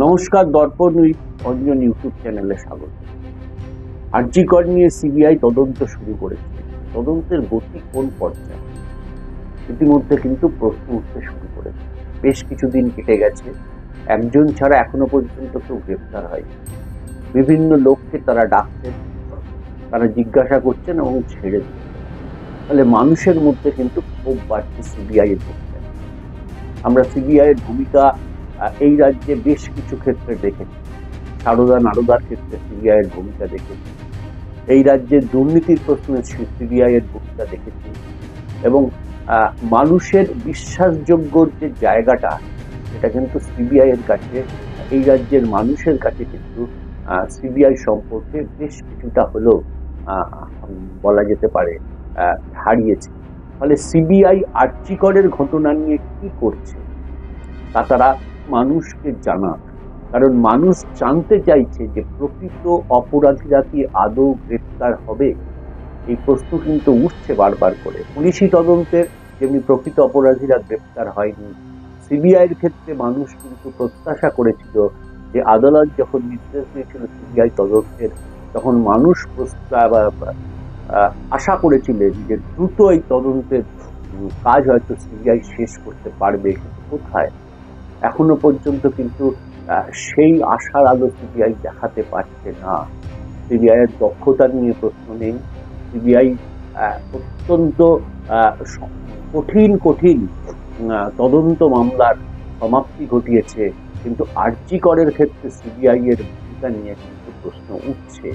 নমস্কার, দর্পণ with Anjan YouTube চ্যানেলে স্বাগত। আরজি কর নিয়ে সিবিআই তদন্ত শুরু করেছে। তদন্তের গতি কোন পর্যায়ে ইতিমধ্যে কিন্তু প্রশ্ন উঠতে শুরু করেছে। বেশ কিছুদিন কেটে গেছে, একজন ছাড়া এখনো পর্যন্ত কেউ গ্রেপ্তার হয়নি। বিভিন্ন লোককে তারা ডাকছেন, তারা জিজ্ঞাসা করছেন এবং ছেড়ে দিচ্ছেন। ফলে মানুষের মধ্যে কিন্তু ক্ষোভ বাড়ছে সিবিআই এর পক্ষে। আমরা সিবিআই এর ভূমিকা এই রাজ্যে বেশ কিছু ক্ষেত্রে দেখেছি। সারদা নারদার ক্ষেত্রে সিবিআই এর ভূমিকা দেখেছি, এই রাজ্যের দুর্নীতির প্রশ্নে সিবিআই এর ভূমিকা দেখেছি, এবং মানুষের বিশ্বাসযোগ্য যে জায়গাটা, সেটা কিন্তু সিবিআই এর কাছে, এই রাজ্যের মানুষের কাছে কিন্তু সিবিআই সম্পর্কে বেশ কিছুটা হলেও বলা যেতে পারে হারিয়েছে। ফলে সিবিআই আরজি করের ঘটনা নিয়ে কি করছে তা তারা মানুষকে জানাক, কারণ মানুষ জানতে চাইছে যে প্রকৃত অপরাধীরা কি আদৌ গ্রেপ্তার হবে। এই প্রশ্ন কিন্তু উঠছে বারবার করে। পুলিশি তদন্তের যেমনি প্রকৃত অপরাধীরা গ্রেপ্তার হয়নি, সিবিআই এর ক্ষেত্রে মানুষ কিন্তু প্রত্যাশা করেছিল যে আদালত যখন নির্দেশ দিয়েছিল সিবিআই তদন্তের, তখন মানুষ আশা করেছিলেন যে দ্রুত এই তদন্তের কাজ হয়তো সিবিআই শেষ করতে পারবে। কিন্তু কোথায়, এখনো পর্যন্ত কিন্তু সেই আশার আলো সিবিআই দেখাতে পারছে না। সিবিআই এর দক্ষতা নিয়ে প্রশ্ন নেই। সিবিআই অত্যন্ত কঠিন কঠিন তদন্ত মামলার সমাপ্তি ঘটিয়েছে, কিন্তু আরজি করের ক্ষেত্রে সিবিআই এর ভূমিকা নিয়ে কিন্তু প্রশ্ন উঠছে।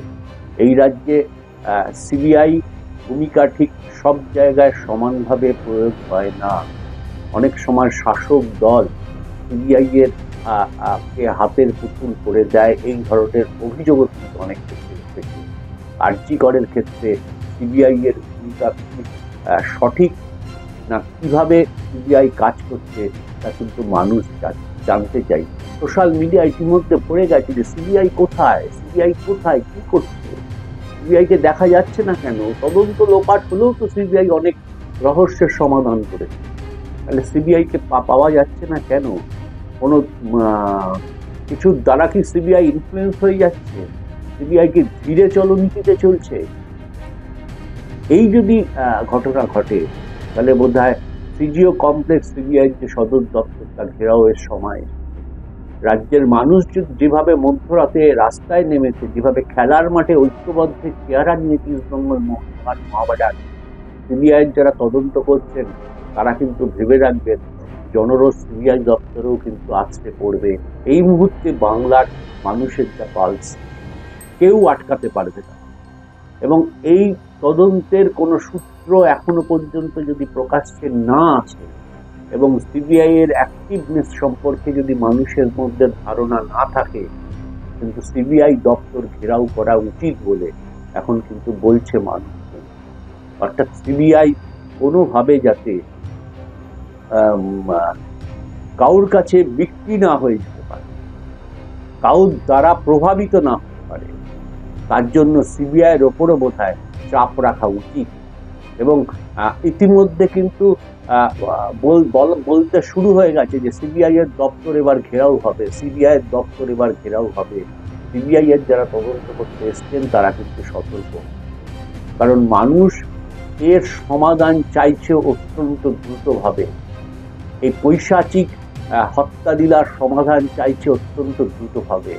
এই রাজ্যে সিবিআই ভূমিকা ঠিক সব জায়গায় সমানভাবে প্রয়োগ হয় না। অনেক সময় শাসক দল সিবিআই এর হাতের পুতুল করে দেয়, এই ধরনের অভিযোগও কিন্তু অনেক ক্ষেত্রে উঠেছে। আরজি করের ক্ষেত্রে সিবিআই এর ভূমিকা সঠিক না, কিভাবে সিবিআই কাজ করছে তা কিন্তু মানুষ জানতে চাই। সোশ্যাল মিডিয়া ইতিমধ্যে পড়ে গেছে যে সিবিআই কোথায়, সিবিআই কোথায়, কি করছে, সিবিআইকে দেখা যাচ্ছে না কেন। তদন্ত লোপাট হলেও তো সিবিআই অনেক রহস্যের সমাধান করেছে, তাহলে সিবিআইকে পাওয়া যাচ্ছে না কেন? কোনো কিছুর দ্বারা কি সিবিআই ইনফ্লুয়েন্স হয়ে যাচ্ছে? সিবিআই কি ধীরে চলনীতিতে চলছে? এই যদি ঘটনা ঘটে, তাহলে বোধ হয় সিজিও কমপ্লেক্স সিবিআই যে সদর দপ্তর তার ঘেরাওয়ের সময়, রাজ্যের মানুষ যেভাবে মধ্যরাতে রাস্তায় নেমেছে, যেভাবে খেলার মাঠে ঐক্যবদ্ধ চেহারা নিয়ে 30 নম্বর মহাবাজার, সিবিআই যারা তদন্ত করছেন তারা কিন্তু ভেবে রাখবেন জনরোষ সিবিআই দপ্তরেও কিন্তু আসতে পড়বে। এই মুহূর্তে বাংলার মানুষের যা পালস, কেউ আটকাতে পারবে না। এবং এই তদন্তের কোনো সূত্র এখনো পর্যন্ত যদি প্রকাশ্যে না আসে এবং সিবিআই এর অ্যাক্টিভনেস সম্পর্কে যদি মানুষের মধ্যে ধারণা না থাকে, কিন্তু সিবিআই দপ্তর ঘেরাও করা উচিত বলে এখন কিন্তু বলছে মানুষ। অর্থাৎ সিবিআই কোনোভাবে যাতে কাউর কাছে বিক্রি না হয়ে যেতে পারে, কাউর দ্বারা প্রভাবিত না হতে পারে, তার জন্য সিবিআই এর ওপরও বোধহয় চাপ রাখা উচিত। এবং ইতিমধ্যে কিন্তু বলতে শুরু হয়ে গেছে যে সিবিআই এর দপ্তর এবার ঘেরাও হবে, সিবিআই এর দপ্তর এবার ঘেরাও হবে। সিবিআই এর যারা তদন্ত করতে এসছেন তারা কিন্তু সতর্ক, কারণ মানুষ এর সমাধান চাইছে অত্যন্ত দ্রুতভাবে। এই পৈশাচিক হত্যালীলার সমাধান চাইছে অত্যন্ত দ্রুতভাবে।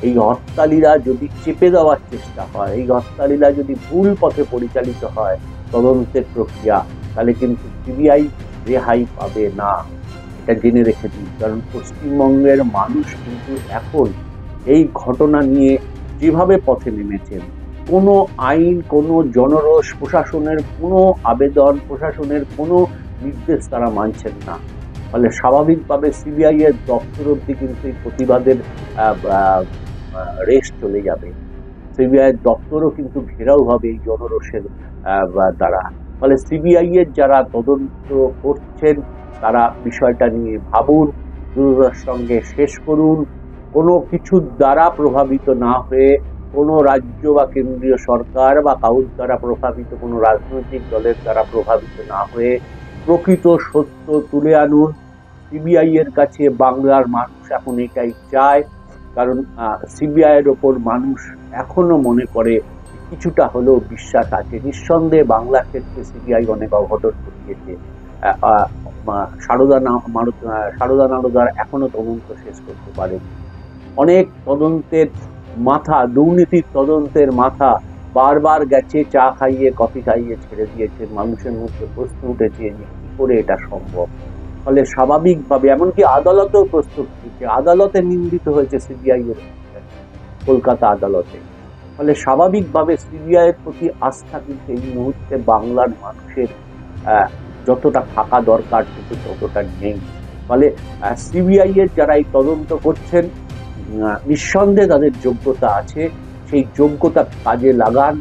এই হত্যালীলা যদি চেপে দেওয়ার চেষ্টা হয়, এই হত্যালীলা যদি ভুল পথে পরিচালিত হয় তদন্তের প্রক্রিয়া, তাহলে কিন্তু সিবিআই রেহাই পাবে না, এটা জেনে রেখে দিন। কারণ পশ্চিমবঙ্গের মানুষ কিন্তু এখন এই ঘটনা নিয়ে যেভাবে পথে নেমেছেন, কোনো আইন, কোনো জনরোষ, প্রশাসনের কোনো আবেদন, প্রশাসনের কোনো নির্দেশ তারা মানছেন না। ফলে স্বাভাবিকভাবে সিবিআই এর দপ্তর অব্দি কিন্তু এই প্রতিবাদের রেশ চলে যাবে। সিবিআই এর দপ্তরও কিন্তু ঘেরাও হবে এই জনরোষের দ্বারা। ফলে সিবিআই এর যারা তদন্ত করছেন তারা বিষয়টা নিয়ে ভাবুন, দ্রুততার সঙ্গে শেষ করুন। কোনো কিছুর দ্বারা প্রভাবিত না হয়ে, কোনো রাজ্য বা কেন্দ্রীয় সরকার বা কাউর দ্বারা প্রভাবিত, কোনো রাজনৈতিক দলের দ্বারা প্রভাবিত না হয়ে প্রকৃত সত্য তুলে আনুন। সিবিআই এর কাছে বাংলার মানুষ এখন এটাই চায়। কারণ সিবিআই এর ওপর মানুষ এখনো মনে করে কিছুটা হলেও বিশ্বাস আছে। নিঃসন্দেহে বাংলার ক্ষেত্রে সিবিআই অনেক অঘটন ঘটিয়েছে। সারদা নারদার এখনো তদন্ত শেষ করতে পারেনি। অনেক তদন্তের মাথা, দুর্নীতির তদন্তের মাথা বারবার গেছে, চা খাইয়ে কফি খাইয়ে ছেড়ে দিয়েছে। মানুষের মধ্যে প্রশ্ন উঠেছে যে কি করে এটা সম্ভব। ফলে স্বাভাবিকভাবে এমনকি আদালতেও প্রশ্ন উঠেছে, আদালতে নিন্দিত হয়েছে সিবিআই এর, কলকাতা আদালতে। ফলে স্বাভাবিকভাবে সিবিআই এর প্রতি আস্থা কিন্তু এই মুহূর্তে বাংলার মানুষের যতটা থাকা দরকার কিন্তু ততটা নেই। ফলে সিবিআই এর যারা এই তদন্ত করছেন, নিঃসন্দেহে তাদের যোগ্যতা আছে, সেই যোগ্যতা কাজে লাগান,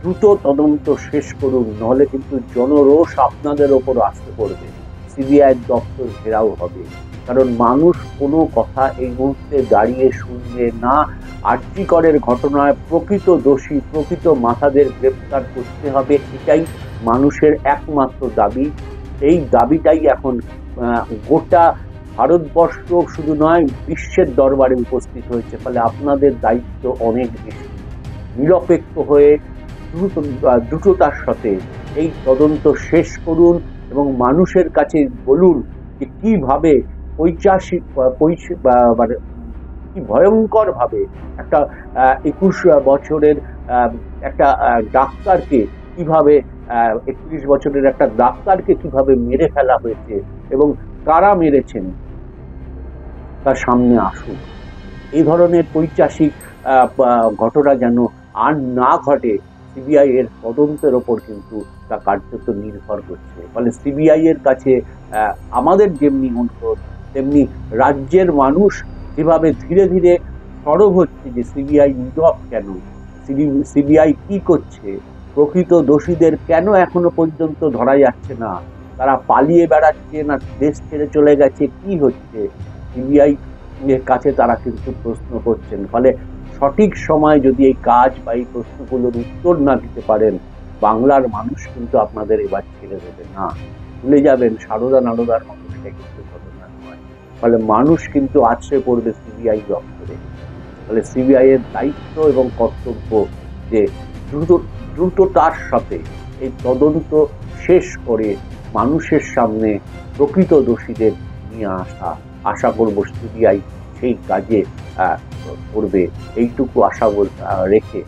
দ্রুত তদন্ত শেষ করুন, নাহলে কিন্তু জনরোষ আপনাদের ওপর আসতে পড়বে, সিবিআই দপ্তর ঘেরাও হবে। কারণ মানুষ কোনো কথা এই মুহূর্তে দাঁড়িয়ে শুনবে না। আরজি করের ঘটনায় প্রকৃত দোষী, প্রকৃত মাথাদের গ্রেপ্তার করতে হবে, এটাই মানুষের একমাত্র দাবি। এই দাবিটাই এখন গোটা ভারতবর্ষ শুধু নয়, বিশ্বের দরবারে উপস্থিত হয়েছে। ফলে আপনাদের দায়িত্ব অনেক বেশি। নিরপেক্ষ হয়ে দ্রুততার সাথে এই তদন্ত শেষ করুন এবং মানুষের কাছে বলুন যে কিভাবে মানে কি ভয়ঙ্কর ভাবে একটা 21 বছরের একটা ডাক্তারকে কিভাবে 31 বছরের একটা ডাক্তারকে কিভাবে মেরে ফেলা হয়েছে এবং কারা মেরেছেন তার সামনে আসুন। এই ধরনের পৈশাচিক ঘটনা যেন আর না ঘটে, সিবিআই এর তদন্তের ওপর কিন্তু তা কার্যত নির্ভর করছে। ফলে সিবিআই এর কাছে আমাদের যেমনি অনুরোধ, তেমনি রাজ্যের মানুষ যেভাবে ধীরে ধীরে সরব হচ্ছে যে সিবিআই নীরব কেন, সিবিআই কি করছে, প্রকৃত দোষীদের কেন এখনো পর্যন্ত ধরা যাচ্ছে না, তারা পালিয়ে বেড়াচ্ছে না দেশ ছেড়ে চলে গেছে, কি হচ্ছে, সিবিআই এর কাছে তারা কিন্তু প্রশ্ন করছেন। ফলে সঠিক সময় যদি এই কাজ বা এই প্রশ্নগুলোর উত্তর না দিতে পারেন, বাংলার মানুষ কিন্তু আপনাদের এবার ছেড়ে দেবে না। ভুলে যাবেন সারদা নারদার মতো সেটা কিন্তু ঘটনা নয়। ফলে মানুষ কিন্তু আছড়ে পড়বে সিবিআই দপ্তরে। ফলে সিবিআই এর দায়িত্ব এবং কর্তব্য যে দ্রুততার সাথে এই তদন্ত শেষ করে মানুষের সামনে প্রকৃত দোষীদের নিয়ে আসা। আশা করব সিবিআই সেই কাজে করবে, এইটুকু আশা রেখে